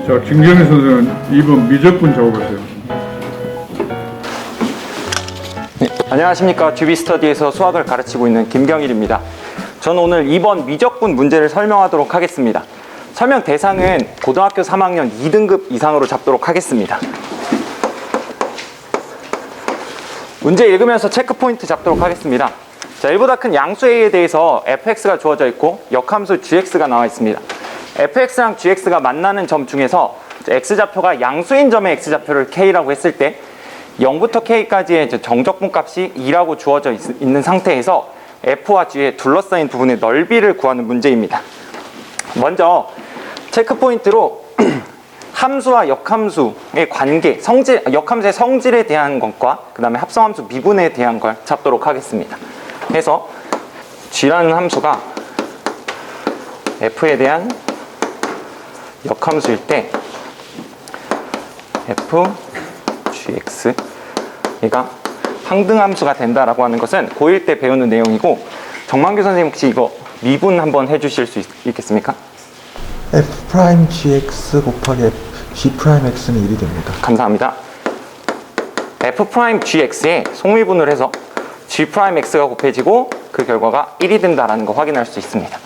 자, 김경희 선수는 2번 미적분 작업하세요. 안녕하십니까. 듀비스터디에서 수학을 가르치고 있는 김경일입니다. 저는 오늘 2번 미적분 문제를 설명하도록 하겠습니다. 설명 대상은 고등학교 3학년 2등급 이상으로 잡도록 하겠습니다. 문제 읽으면서 체크포인트 잡도록 하겠습니다. 자, 1보다 큰 양수 A에 대해서 fx가 주어져 있고 역함수 gx가 나와 있습니다. fx랑 gx가 만나는 점 중에서 x좌표가 양수인 점의 x좌표를 k라고 했을 때 0부터 k까지의 정적분 값이 2라고 주어져 있는 상태에서 f와 g에 둘러싸인 부분의 넓이를 구하는 문제입니다. 먼저 체크포인트로 함수와 역함수의 관계, 역함수의 성질에 대한 것과 그 다음에 합성함수 미분에 대한 걸 잡도록 하겠습니다. 그래서 g라는 함수가 f에 대한 역함수일 때 f, gx 얘가 항등함수가 된다라고 하는 것은 고1 때 배우는 내용이고, 정만규 선생님 혹시 이거 미분 한번 해주실 수 있겠습니까? f'gx 곱하기 g'x는 1이 됩니다. 감사합니다. f'gx에 속미분을 해서 g'x가 곱해지고 그 결과가 1이 된다라는 거 확인할 수 있습니다.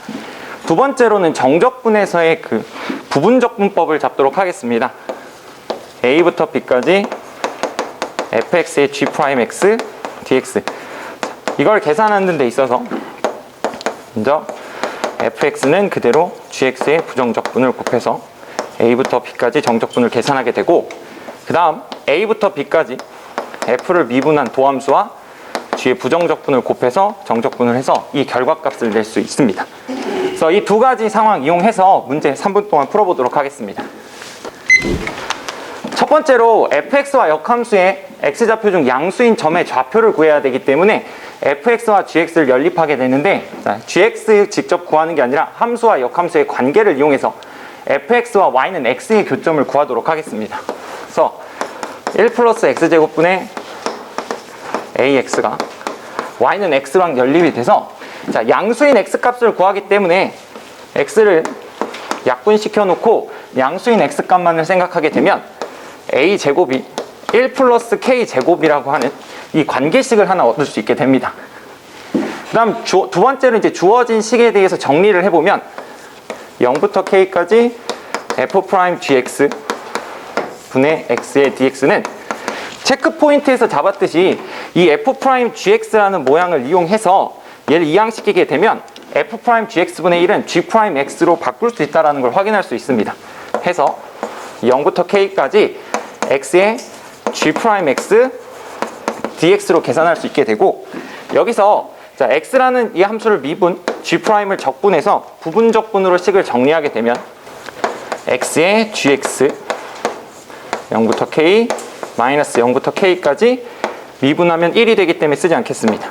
두 번째로는 정적분에서의 그 부분적분법을 잡도록 하겠습니다. a부터 b까지 fx의 g'x dx, 이걸 계산하는 데 있어서 먼저 fx는 그대로 gx의 부정적분을 곱해서 a부터 b까지 정적분을 계산하게 되고, 그 다음 a부터 b까지 f를 미분한 도함수와 g의 부정적분을 곱해서 정적분을 해서 이 결과값을 낼 수 있습니다. 그래서 이 두 가지 상황 이용해서 문제 3분 동안 풀어보도록 하겠습니다. 첫 번째로 fx와 역함수의 x좌표 중 양수인 점의 좌표를 구해야 되기 때문에 fx와 gx를 연립하게 되는데, gx 직접 구하는 게 아니라 함수와 역함수의 관계를 이용해서 fx와 y는 x의 교점을 구하도록 하겠습니다. 그래서 1 플러스 x제곱분의 ax가 y는 x랑 연립이 돼서, 자, 양수인 x값을 구하기 때문에 x를 약분시켜 놓고 양수인 x값만을 생각하게 되면 a제곱이 1 플러스 k제곱이라고 하는 이 관계식을 하나 얻을 수 있게 됩니다. 그 다음 두 번째로 이제 주어진 식에 대해서 정리를 해보면 0부터 k까지 f'gx 분의 x의 dx는 체크포인트에서 잡았듯이 이 f'gx라는 모양을 이용해서 얘를 이항시키게 되면 f'gx분의 1은 g'x로 바꿀 수 있다는 걸 확인할 수 있습니다. 해서 0부터 k까지 x의 g'x dx로 계산할 수 있게 되고, 여기서 자, x라는 이 함수를 미분, g'을 적분해서 부분적분으로 식을 정리하게 되면 x의 gx 0부터 k 마이너스 0부터 k까지 미분하면 1이 되기 때문에 쓰지 않겠습니다.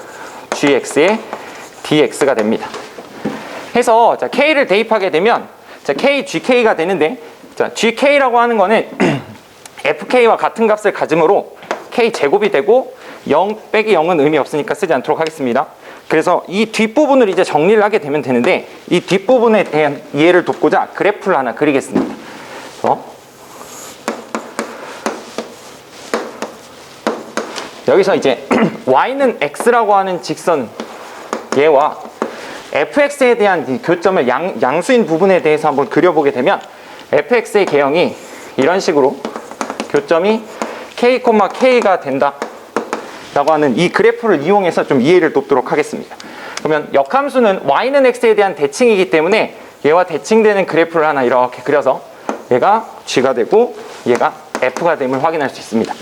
gx의 dx가 됩니다. 해서 자, k를 대입하게 되면 자, k, gk가 되는데, 자, gk라고 하는 거는 fk와 같은 값을 가지므로 k제곱이 되고 0 빼기 0은 의미 없으니까 쓰지 않도록 하겠습니다. 그래서 이 뒷부분을 이제 정리를 하게 되면 되는데, 이 뒷부분에 대한 이해를 돕고자 그래프를 하나 그리겠습니다. 여기서 이제 y는 x라고 하는 직선 얘와 fx에 대한 이 교점을 양수인 부분에 대해서 한번 그려보게 되면 fx의 개형이 이런 식으로 교점이 k, k가 된다 라고 하는 이 그래프를 이용해서 좀 이해를 돕도록 하겠습니다. 그러면 역함수는 y는 x에 대한 대칭이기 때문에 얘와 대칭되는 그래프를 하나 이렇게 그려서 얘가 g가 되고 얘가 f가 됨을 확인할 수 있습니다.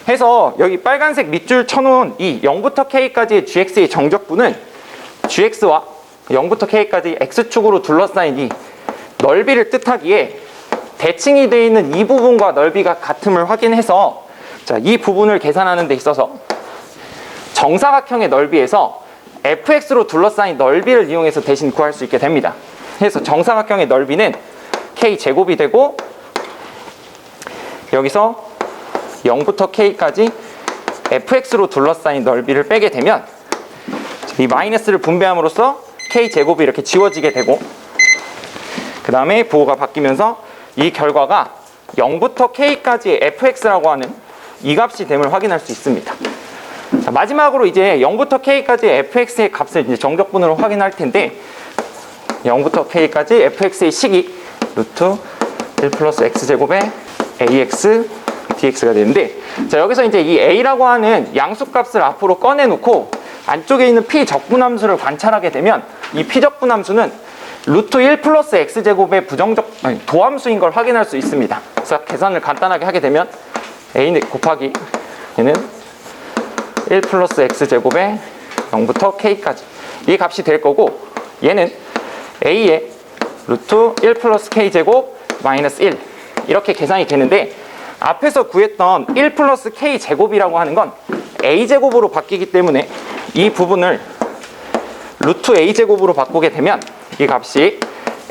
해서 여기 빨간색 밑줄 쳐놓은 이 0부터 k까지의 gx의 정적분은 gx와 0부터 k까지 x축으로 둘러싸인 이 넓이를 뜻하기에 대칭이 되어 있는 이 부분과 넓이가 같음을 확인해서, 자, 이 부분을 계산하는 데 있어서 정사각형의 넓이에서 fx로 둘러싸인 넓이를 이용해서 대신 구할 수 있게 됩니다. 그래서 정사각형의 넓이는 k제곱이 되고, 여기서 0부터 k까지 fx로 둘러싸인 넓이를 빼게 되면 이 마이너스를 분배함으로써 k제곱이 이렇게 지워지게 되고, 그 다음에 부호가 바뀌면서 이 결과가 0부터 k까지의 fx라고 하는 이 값이 됨을 확인할 수 있습니다. 자, 마지막으로 이제 0부터 k까지의 fx의 값을 이제 정적분으로 확인할 텐데 0부터 k까지 fx의 식이 루트 1 플러스 x제곱의 ax dx가 되는데, 자, 여기서 이제 이 a라고 하는 양수값을 앞으로 꺼내놓고 안쪽에 있는 p적분함수를 관찰하게 되면 이 p적분함수는 루트 1 플러스 x제곱의 도함수인 걸 확인할 수 있습니다. 그래서 계산을 간단하게 하게 되면 a 곱하기 얘는 1 플러스 x제곱의 0부터 k까지 이 값이 될 거고, 얘는 a의 루트 1 플러스 k제곱 마이너스 1 이렇게 계산이 되는데, 앞에서 구했던 1 플러스 k제곱이라고 하는 건 a제곱으로 바뀌기 때문에 이 부분을 루트 a제곱으로 바꾸게 되면 이 값이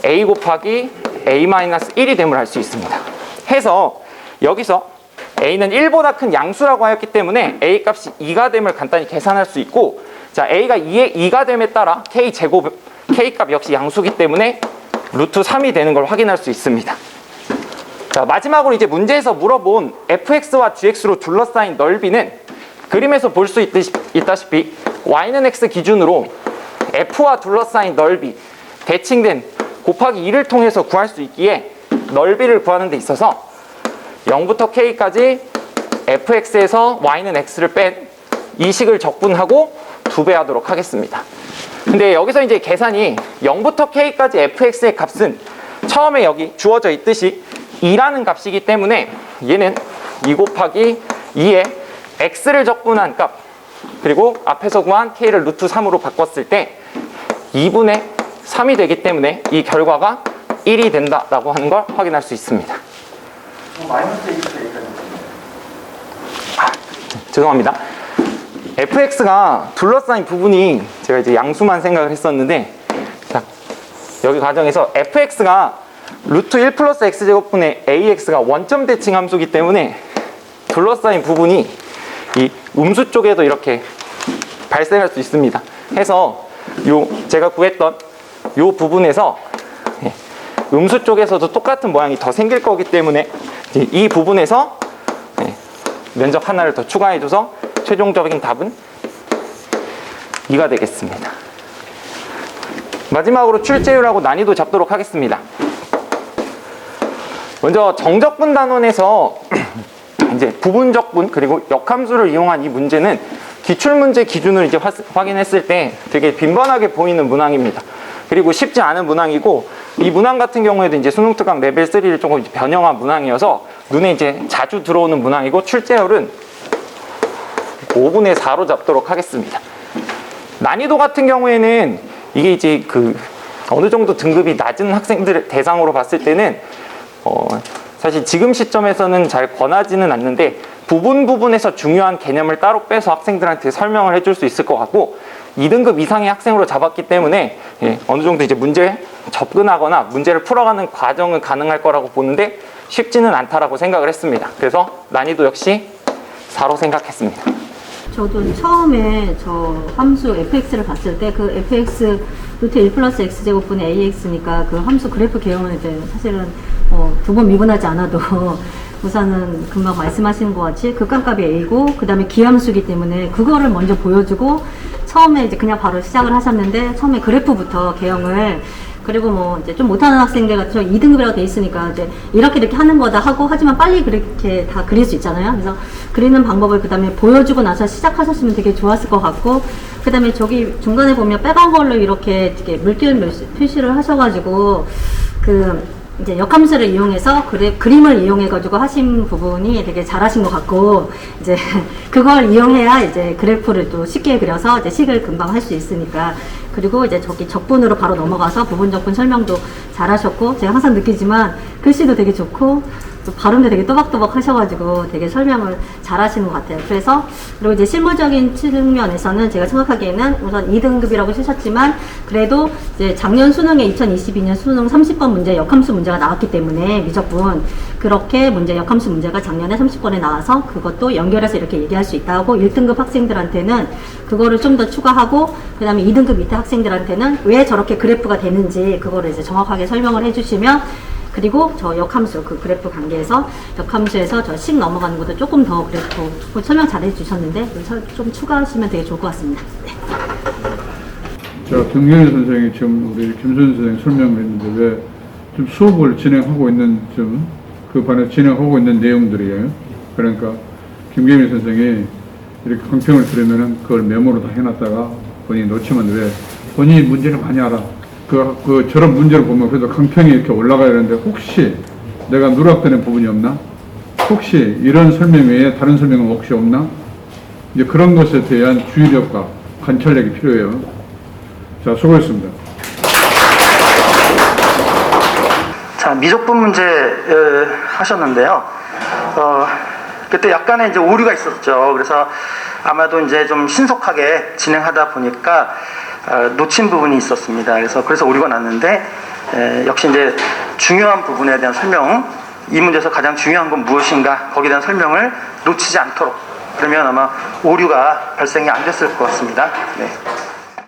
a 곱하기 a 마이너스 1이 됨을 알 수 있습니다. 해서 여기서 a는 1보다 큰 양수라고 하였기 때문에 a 값이 2가 됨을 간단히 계산할 수 있고, 자, a가 2가 됨에 따라 k 값 역시 양수기 때문에 루트 3이 되는 걸 확인할 수 있습니다. 자, 마지막으로 이제 문제에서 물어본 fx와 gx로 둘러싸인 넓이는 그림에서 볼 수 있다시피 y는 x 기준으로 f와 둘러싸인 넓이 대칭된 곱하기 2를 통해서 구할 수 있기에 넓이를 구하는 데 있어서 0부터 k까지 fx에서 y는 x를 뺀 이 식을 적분하고 2배 하도록 하겠습니다. 근데 여기서 이제 계산이 0부터 k까지 fx의 값은 처음에 여기 주어져 있듯이 2라는 값이기 때문에 얘는 2 곱하기 2에 x를 적분한 값, 그리고 앞에서 구한 k를 루트 3으로 바꿨을 때 2분의 3이 되기 때문에 이 결과가 1이 된다라고 하는 걸 확인할 수 있습니다. 죄송합니다. fx가 둘러싸인 부분이 제가 이제 양수만 생각을 했었는데, 자, 여기 과정에서 fx가 루트 1 플러스 x제곱분의 ax가 원점 대칭 함수이기 때문에 둘러싸인 부분이 이 음수 쪽에도 이렇게 발생할 수 있습니다. 해서 제가 구했던 요 부분에서 음수 쪽에서도 똑같은 모양이 더 생길 거기 때문에 이 부분에서 면적 하나를 더 추가해줘서 최종적인 답은 2가 되겠습니다. 마지막으로 출제율하고 난이도 잡도록 하겠습니다. 먼저 정적분 단원에서 이제 부분적분 그리고 역함수를 이용한 이 문제는 기출문제 기준으로 이제 확인했을 때 되게 빈번하게 보이는 문항입니다. 그리고 쉽지 않은 문항이고, 이 문항 같은 경우에도 이제 수능 특강 레벨 3를 조금 이제 변형한 문항이어서 눈에 이제 자주 들어오는 문항이고, 출제율은 5분의 4로 잡도록 하겠습니다. 난이도 같은 경우에는 이게 이제 어느 정도 등급이 낮은 학생들을 대상으로 봤을 때는 사실 지금 시점에서는 잘 권하지는 않는데 부분에서 중요한 개념을 따로 빼서 학생들한테 설명을 해줄 수 있을 것 같고, 2등급 이상의 학생으로 잡았기 때문에 어느 정도 이제 문제에 접근하거나 문제를 풀어가는 과정은 가능할 거라고 보는데 쉽지는 않다라고 생각을 했습니다. 그래서 난이도 역시 4로 생각했습니다. 저도 처음에 저 함수 fx를 봤을 때 그 fx 루트 1 플러스 x제곱분의 ax니까 그 함수 그래프 개형은 이제 사실은 두 번 미분하지 않아도 우선은 금방 말씀하시는 것 같이 극한값이 a고, 그 다음에 기함수기 때문에 그거를 먼저 보여주고 처음에 이제 그냥 바로 시작을 하셨는데, 처음에 그래프부터 개형을, 그리고 뭐 이제 좀 못하는 학생들 같은 경우 2등급이라고 돼 있으니까 이제 이렇게 하는 거다 하고, 하지만 빨리 그렇게 다 그릴 수 있잖아요. 그래서 그리는 방법을 그 다음에 보여주고 나서 시작하셨으면 되게 좋았을 것 같고, 그 다음에 저기 중간에 보면 빨간 걸로 이렇게 물결 표시를 하셔가지고 이제 역함수를 이용해서 그림을 이용해가지고 하신 부분이 되게 잘하신 것 같고, 이제 그걸 이용해야 이제 그래프를 또 쉽게 그려서 이제 식을 금방 할 수 있으니까. 그리고 이제 저기 적분으로 바로 넘어가서 부분적분 설명도 잘하셨고, 제가 항상 느끼지만 글씨도 되게 좋고 또 발음도 되게 또박또박 하셔가지고 되게 설명을 잘하시는 것 같아요. 그래서 그리고 이제 실무적인 측면에서는 제가 생각하기에는 우선 2등급이라고 쓰셨지만 그래도 이제 작년 수능에 2022년 수능 30번 문제 역함수 문제가 나왔기 때문에 미적분 그렇게 역함수 문제가 작년에 30번에 나와서 그것도 연결해서 이렇게 얘기할 수 있다 하고, 1등급 학생들한테는 그거를 좀 더 추가하고, 그 다음에 2등급 밑에 학생들한테는 왜 저렇게 그래프가 되는지 그거를 이제 정확하게 설명을 해주시면 그리고 저 역함수 그 그래프 관계에서 역함수에서 저 식 넘어가는 것도 조금 더 그래프 설명 잘 해주셨는데 좀 추가하시면 되게 좋을 것 같습니다. 네. 자, 김경일 선생이 지금 우리 김선 선생 설명을 했는데 왜 좀 수업을 진행하고 있는 그 반에 진행하고 있는 내용들이에요. 그러니까 김경일 선생이 이렇게 강평을 들으면은 그걸 메모로 다 해놨다가 본인이 놓치면 왜 본인이 문제를 많이 알아. 저런 문제를 보면 그래도 강평이 이렇게 올라가야 되는데 혹시 내가 누락되는 부분이 없나? 혹시 이런 설명 외에 다른 설명은 혹시 없나? 이제 그런 것에 대한 주의력과 관찰력이 필요해요. 자, 수고했습니다. 자, 미적분 문제 하셨는데요. 그때 약간의 이제 오류가 있었죠. 그래서 아마도 이제 좀 신속하게 진행하다 보니까 놓친 부분이 있었습니다. 그래서 오류가 났는데 역시 이제 중요한 부분에 대한 설명, 이 문제에서 가장 중요한 건 무엇인가, 거기에 대한 설명을 놓치지 않도록, 그러면 아마 오류가 발생이 안 됐을 것 같습니다. 네.